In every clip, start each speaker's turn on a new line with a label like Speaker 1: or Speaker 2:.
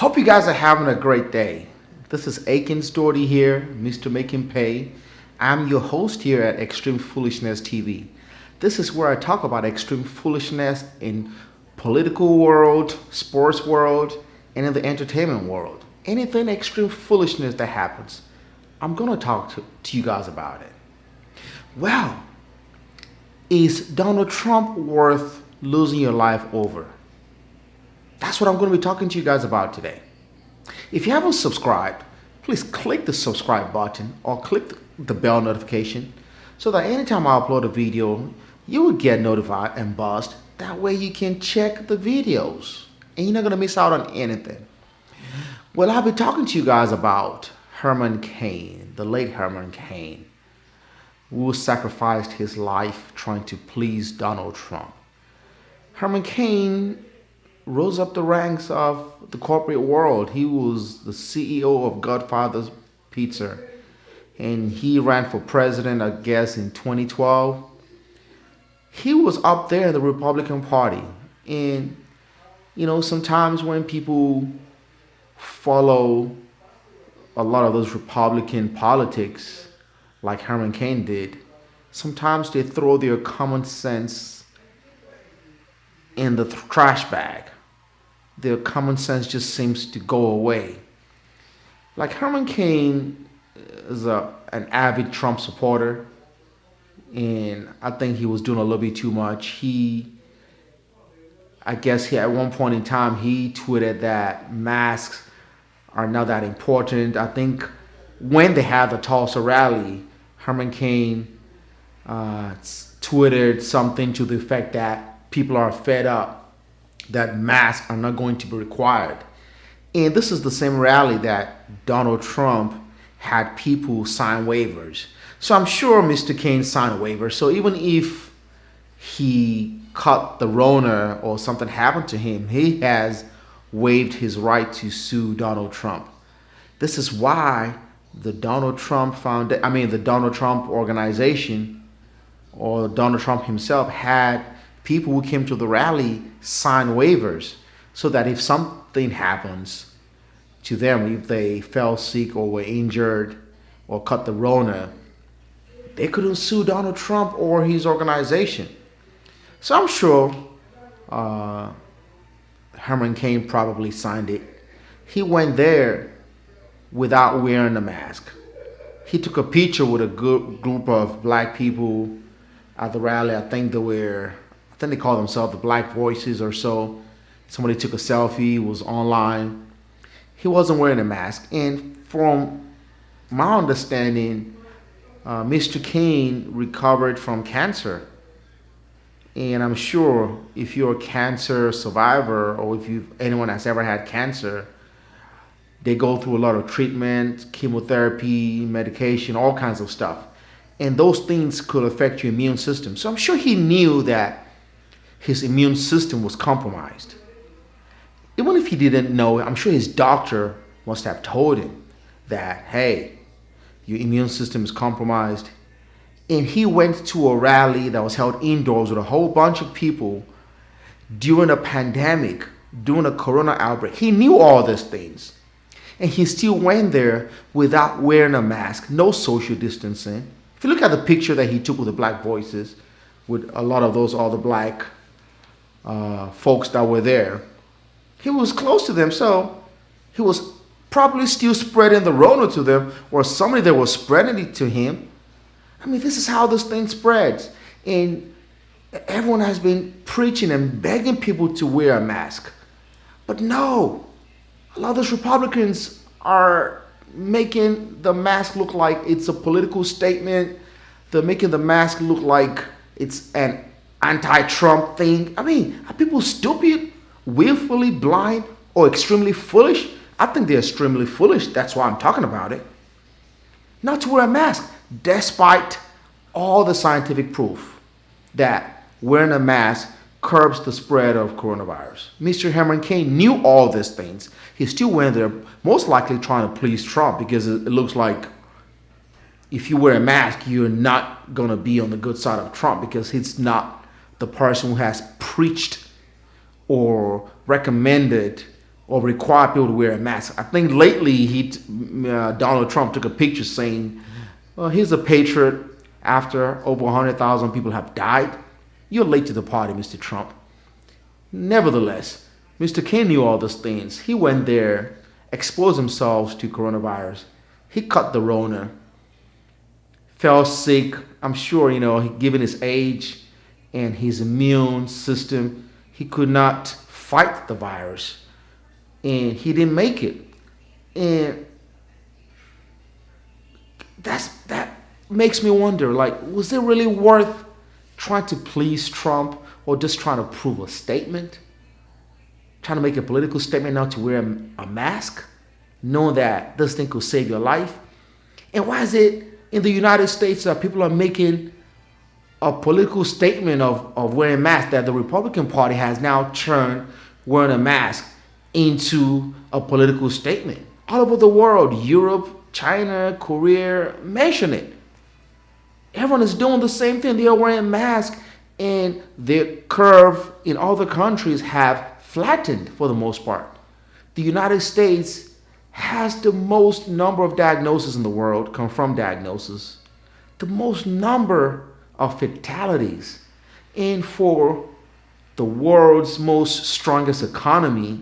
Speaker 1: Hope you guys are having a great day. This is Aiken's Doherty here, Mr. Make Him Pay. I'm your host here at Extreme Foolishness TV. This is where I talk about extreme foolishness in political world, sports world, and in the entertainment world. Anything extreme foolishness that happens, I'm going to talk to you guys about it. Well, is Donald Trump worth losing your life over? That's what I'm going to be talking to you guys about today. If you haven't subscribed, please click the subscribe button or click the bell notification so that anytime I upload a video, you will get notified and buzzed. That way you can check the videos and you're not going to miss out on anything. Well, I'll be talking to you guys about Herman Cain, the late Herman Cain, who sacrificed his life trying to please Donald Trump. Herman Cain rose up the ranks of the corporate world. He was the CEO of Godfather's Pizza, and he ran for president, I guess, in 2012. He was up there in the Republican Party, and sometimes when people follow a lot of those Republican politics, like Herman Cain did, sometimes they throw their common sense in the trash bag. Their common sense just seems to go away. Like Herman Cain is an avid Trump supporter, and I think he was doing a little bit too much. I guess at one point in time, he tweeted that masks are not that important. I think when they had the Tulsa rally, Herman Cain tweeted something to the effect that people are fed up that masks are not going to be required. And this is the same rally that Donald Trump had people sign waivers. So I'm sure Mr. Cain signed a waiver. So even if he caught the Rona or something happened to him, he has waived his right to sue Donald Trump. This is why the Donald Trump organization or Donald Trump himself had people who came to the rally sign waivers so that if something happens to them, if they fell sick or were injured or caught the Rona, they couldn't sue Donald Trump or his organization. So I'm sure Herman Cain probably signed it. He went there without wearing a mask. He took a picture with a good group of black people at the rally. I think they call themselves the Black Voices or so. Somebody took a selfie, was online. He wasn't wearing a mask. And from my understanding, Mr. Cain recovered from cancer. And I'm sure if you're a cancer survivor or if anyone has ever had cancer, they go through a lot of treatment, chemotherapy, medication, all kinds of stuff. And those things could affect your immune system. So I'm sure he knew that his immune system was compromised. Even if he didn't know, I'm sure his doctor must have told him that, hey, your immune system is compromised. And he went to a rally that was held indoors with a whole bunch of people during a pandemic, during a corona outbreak. He knew all these things. And he still went there without wearing a mask, no social distancing. If you look at the picture that he took with the Black Voices, with a lot of all the black folks that were there, he was close to them, so he was probably still spreading the Rona to them, or somebody that was spreading it to him. I mean, this is how this thing spreads. And everyone has been preaching and begging people to wear a mask. But no, a lot of those Republicans are making the mask look like it's a political statement. They're making the mask look like it's an anti-Trump thing. I mean, are people stupid, willfully blind, or extremely foolish? I think they're extremely foolish. That's why I'm talking about it. Not to wear a mask, despite all the scientific proof that wearing a mask curbs the spread of coronavirus. Mr. Herman Cain knew all these things. He still went there, most likely trying to please Trump, because it looks like if you wear a mask, you're not going to be on the good side of Trump, because he's not the person who has preached or recommended or require people to wear a mask. I think lately Donald Trump took a picture saying, well, he's a patriot after over 100,000 people have died. You're late to the party, Mr. Trump. Nevertheless, Mr. Cain knew all those things. He went there, exposed himself to coronavirus. He caught the Rona, fell sick. I'm sure, given his age and his immune system, he could not fight the virus. And he didn't make it. And that makes me wonder, like, was it really worth trying to please Trump or just trying to prove a statement? Trying to make a political statement now to wear a mask, knowing that this thing could save your life? And why is it in the United States that people are making a political statement of wearing masks, that the Republican Party has now turned wearing a mask into a political statement? All over the world, Europe, China, Korea, mention it. Everyone is doing the same thing. They are wearing masks, and the curve in other countries have flattened for the most part. The United States has the most number of diagnoses in the world, confirmed diagnoses, the most number of fatalities, and for the world's most strongest economy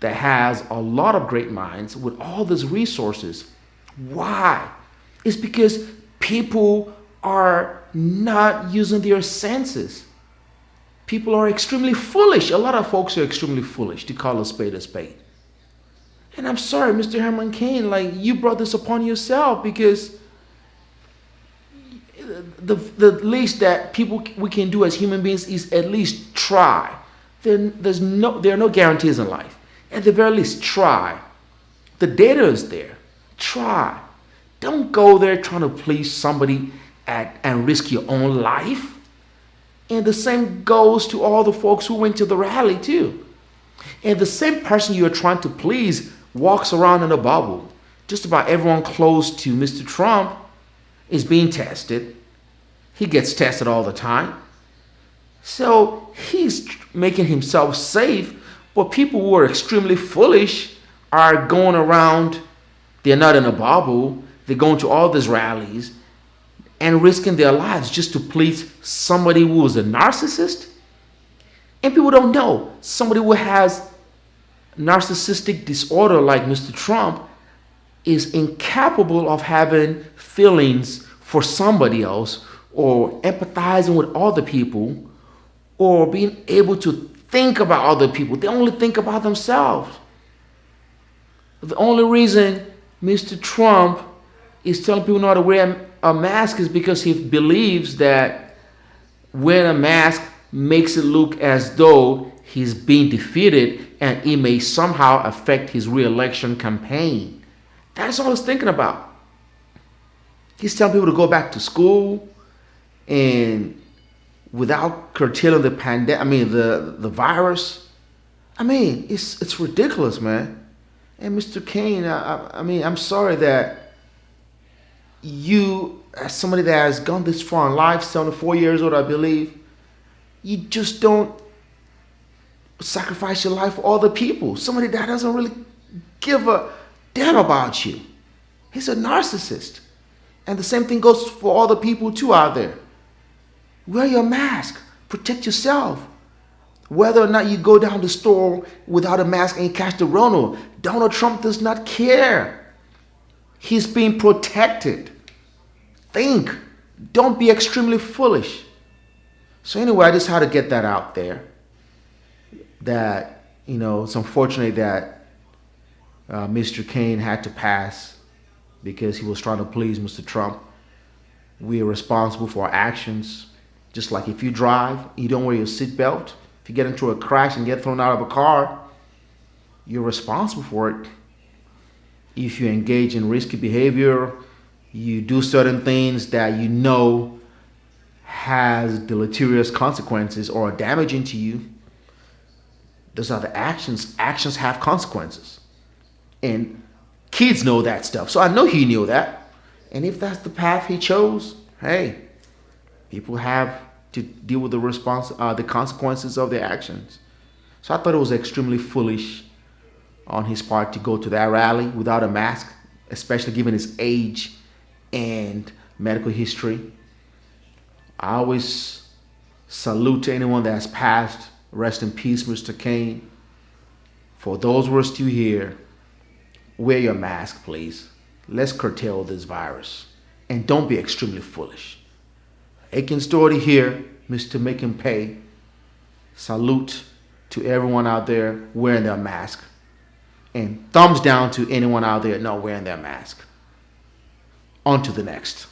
Speaker 1: that has a lot of great minds with all these resources. Why? It's because people are not using their senses. People are extremely foolish. A lot of folks are extremely foolish, to call a spade a spade. And I'm sorry, Mr. Herman Cain, like, you brought this upon yourself, because the least that we can do as human beings is at least try. There are no guarantees in life. At the very least, try. The data is there. Try. Don't go there trying to please somebody and risk your own life. And the same goes to all the folks who went to the rally too. And the same person you're trying to please walks around in a bubble. Just about everyone close to Mr. Trump is being tested. He gets tested all the time. So he's making himself safe, but people who are extremely foolish are going around. They're not in a bubble. They're going to all these rallies and risking their lives just to please somebody who is a narcissist. And people don't know. Somebody who has narcissistic disorder like Mr. Trump is incapable of having feelings for somebody else, or empathizing with other people, or being able to think about other people. They only think about themselves. The only reason Mr. Trump is telling people not to wear a mask is because he believes that wearing a mask makes it look as though he's being defeated, and it may somehow affect his re-election campaign. That's all he's thinking about. He's telling people to go back to school, and without curtailing the pandemic, the virus. It's ridiculous, man. And Mr. Cain, I'm sorry that you, as somebody that has gone this far in life, 74 years old, I believe, you just don't sacrifice your life for other people. Somebody that doesn't really give a damn about you. He's a narcissist. And the same thing goes for other people too out there. Wear your mask. Protect yourself. Whether or not you go down the store without a mask and you catch the Rona, Donald Trump does not care. He's being protected. Think. Don't be extremely foolish. So anyway, I just had to get that out there. That, it's unfortunate that Mr. Cain had to pass because he was trying to please Mr. Trump. We are responsible for our actions. Just like if you drive, you don't wear your seatbelt. If you get into a crash and get thrown out of a car, you're responsible for it. If you engage in risky behavior, you do certain things that you know has deleterious consequences or are damaging to you, those are the actions. Actions have consequences. And kids know that stuff. So I know he knew that. And if that's the path he chose, hey, people have to deal with the consequences of their actions. So I thought it was extremely foolish on his part to go to that rally without a mask, especially given his age and medical history. I always salute to anyone that has passed. Rest in peace, Mr. Cain. For those who are still here, wear your mask, please. Let's curtail this virus. And don't be extremely foolish. Aiken Story here, Mr. Make Him Pay. Salute to everyone out there wearing their mask. And thumbs down to anyone out there not wearing their mask. On to the next.